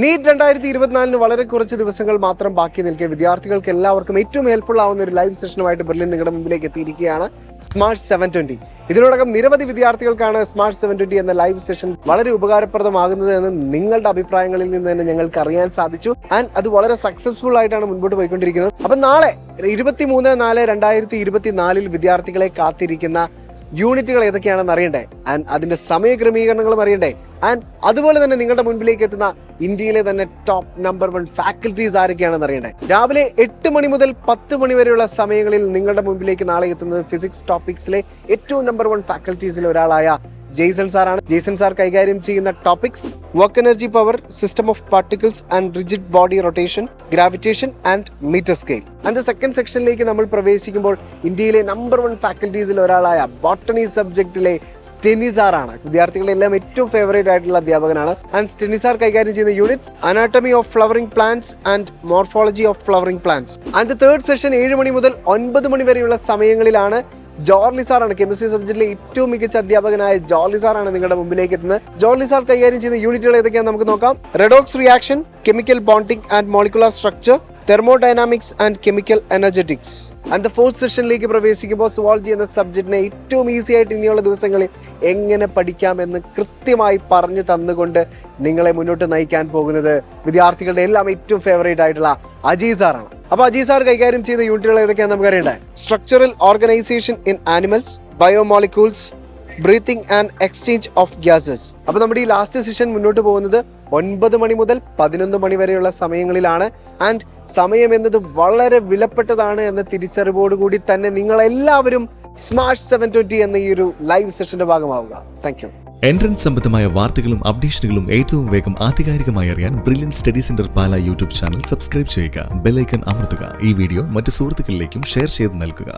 NEET 2024 വളരെ കുറച്ച് ദിവസങ്ങൾ മാത്രം ബാക്കി നിൽക്കെ വിദ്യാർത്ഥികൾക്ക് എല്ലാവർക്കും ഏറ്റവും ഹെൽപ്ഫുൾ ആവുന്ന ഒരു ലൈവ് സെഷനുമായിട്ട് ബ്രില്യൻ നിങ്ങളുടെ മുമ്പിലേക്ക് എത്തിയിരിക്കുകയാണ് സ്മാർട്ട് 720. ഇതിനോടകം നിരവധി വിദ്യാർത്ഥികൾക്കാണ് സ്മാർട്ട് 720 എന്ന ലൈവ് സെഷൻ വളരെ ഉപകാരപ്രദമാകുന്നത് എന്ന് നിങ്ങളുടെ അഭിപ്രായങ്ങളിൽ നിന്ന് തന്നെ ഞങ്ങൾക്ക് അറിയാൻ സാധിച്ചു. ആൻഡ് അത് വളരെ സക്സസ്ഫുൾ ആയിട്ടാണ് മുൻപോട്ട് പോയിക്കൊണ്ടിരിക്കുന്നത്. അപ്പം നാളെ 23/4/2024 വിദ്യാർത്ഥികളെ കാത്തിരിക്കുന്ന യൂണിറ്റുകൾ ഏതൊക്കെയാണെന്ന് അറിയണ്ടേ, ആൻഡ് അതിന്റെ സമയക്രമീകരണങ്ങളും അറിയണ്ടേ, ആൻഡ് അതുപോലെ തന്നെ നിങ്ങളുടെ മുൻപിലേക്ക് എത്തുന്ന ഇന്ത്യയിലെ തന്നെ ടോപ്പ് നമ്പർ 1 ഫാക്കൽറ്റീസ് ആരൊക്കെയാണെന്ന് അറിയണ്ടേ. രാവിലെ 8 മണി മുതൽ 10 മണി വരെയുള്ള സമയങ്ങളിൽ നിങ്ങളുടെ മുൻപിലേക്ക് നാളെ എത്തുന്നത് ഫിസിക്സ് ടോപ്പിക്സിലെ ഏറ്റവും നമ്പർ 1 ഫാക്കൽറ്റീസിൽ ഒരാളായ ജെയ്സൺ സാറാണ്. ജെയ്സൺ സാർ കൈകാര്യം ചെയ്യുന്ന topics work energy power, system of particles and rigid body rotation, gravitation and metre scale. And second സെക്ഷനിലേക്ക് നമ്മൾ പ്രവേശിക്കുമ്പോൾ ഇന്ത്യയിലെ നമ്പർ 1 ഫാക്കൽറ്റീസിൽ ഒരാളായ ബോട്ടണി സബ്ജക്റ്റിലെ സ്റ്റെനി സാറാണ്. വിദ്യാർത്ഥികളുടെ എല്ലാം ഏറ്റവും ഫേവറേറ്റ് ആയിട്ടുള്ള അധ്യാപകനാണ്. ആൻഡ് സ്റ്റെനി സാർ കൈകാര്യം ചെയ്യുന്ന units anatomy of flowering plants and morphology of flowering plants. And third session 7 മണി മുതൽ 9 മണി വരെയുള്ള സമയങ്ങളിലാണ് ജോർലി സാറാണ്. കെമിസ്ട്രി സബ്ജക്റ്റിലെ ഏറ്റവും മികച്ച അധ്യാപകനായ ജോർലി സാറാണ് നിങ്ങളുടെ മുമ്പിലേക്ക് എത്തുന്നത്. ജോർലി സാർ കൈകാര്യം ചെയ്യുന്ന യൂണിറ്റുകൾ ഏതൊക്കെയാണെന്ന് നമുക്ക് നോക്കാം. Redox reaction, chemical bonding and molecular structure, thermodynamics and chemical എനർജറ്റിക്സ്. And fourth സെഷനിലേക്ക് പ്രവേശിക്കുമ്പോൾ സുവോളജി എന്ന സബ്ജക്റ്റിനെ ഏറ്റവും ഈസി ആയിട്ട് ഇനിയുള്ള ദിവസങ്ങളിൽ എങ്ങനെ പഠിക്കാമെന്ന് കൃത്യമായി പറഞ്ഞു തന്നുകൊണ്ട് നിങ്ങളെ മുന്നോട്ട് നയിക്കാൻ പോകുന്നത് വിദ്യാർത്ഥികളുടെ എല്ലാം ഏറ്റവും ഫേവറേറ്റ് ആയിട്ടുള്ള അജീസ് സാറാണ്. അപ്പൊ അജീസ് സാർ കൈകാര്യം ചെയ്ത യൂണിറ്റുകൾ ഏതൊക്കെയാണെന്ന് നമുക്ക് അറിയണ്ടേ. Structural organisation in animals, biomolecules, breathing and exchange of gases. അപ്പൊ നമ്മുടെ ഈ ലാസ്റ്റ് സെഷൻ മുന്നോട്ട് പോകുന്നത് 9 മണി മുതൽ 11 മണി വരെയുള്ള സമയങ്ങളിലാണ്. ആൻഡ് സമയം എന്നത് വളരെ വിലപ്പെട്ടതാണ് എന്ന തിരിച്ചറിവോടുകൂടി തന്നെ നിങ്ങൾ എല്ലാവരും സ്മാർട്ട് 720 എന്ന ഈ ഒരു ലൈവ് സെഷന്റെ ഭാഗമാവുക. Thank you. എൻട്രൻസ് സംബന്ധമായ വാർത്തകളും അപ്ഡേഷനുകളും ഏറ്റവും വേഗം ആധികാരികമായി അറിയാൻ Brilliant Study Centre Pala YouTube channel subscribe ചെയ്യുക. ബെൽ ഐക്കൺ അമർത്തുക. ഈ വീഡിയോ മറ്റു സുഹൃത്തുക്കളിലേക്കും ഷെയർ ചെയ്ത് നൽകുക.